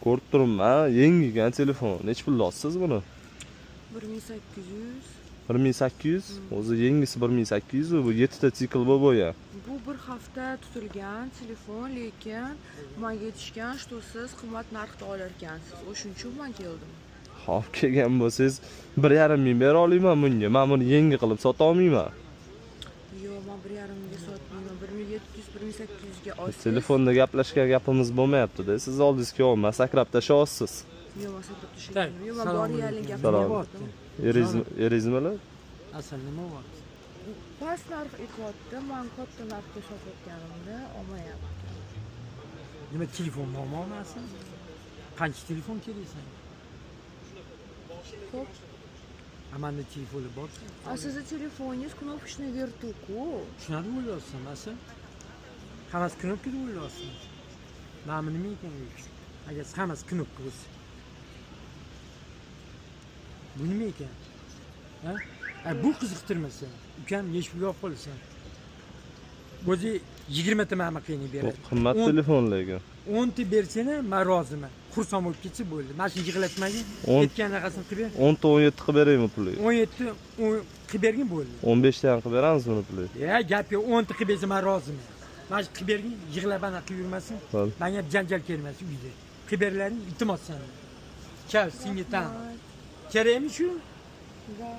Ko'rib turibman, yangi ekan telefon. Nech pulga olsiz buni? 1800. 1800. O'zi yangisi 1800 bu 7 ta sikl bo'lgan. Bu bir hafta tutilgan telefon, lekin menga aytishgan, что siz qimmat narxda olar ekansiz. O'shuning uchun men keldim. Xo'p, kelgan bo'lsangiz 1,5 ming bera olaman bunga. Men buni yangi qilib sota olmayman. Yo'q, men 1,5 mingga sotmayman. 1700, 1800 ga olsangiz. Telefonda gaplashgan gapimiz bo'lmayapti-da. Siz oldingizga olma, sakrab tashlayapsiz. Yo'q, men sakrab tashlayman. Yo'q, men bor yaling Salom. gapirdim. Erizmili? Asal nima bo'lyapti? Past narx aytyapti, men katta narxga sotayotganimda olmayapti. Nima telefon olmoqmisiz? Qancha telefon kerak senga? Ko'p. Amanda telefoni bor. Sizni telefoningiz knopочный vertuku. Shunday o'ylayapsan, asal? Hammasi knopkada o'ylayapsan. Mana nima ekan bu? Agar hammasi knopka bo'lsa. Bu nima ekan? Ha? Bu qiziqtirmasa, ukam necha pul olib qolasan? O'zi 20 ta mana qiyinib beradi. Qimmat telefon lekin. 10 ta bersang, men roziman. Xursand bo'lib ketsa bo'ldi. Mana shuni yig'latmagin. Aytgan narxasini qilib ber. 10 ta 17 qilib beraymi pulni? 17 qilib bergin bo'ldi. 15 ta ham qilib beramiz buni pulni. Gap yo'q, 10 ta qilib bersa men roziman. Mana shu qilib bergin, yig'lab ana qilib yurmasin. Menga janjal kelmasin uyda. Qilib berlaring, iltimos seni. Chao, senga tan. Kerakmi shu? Да.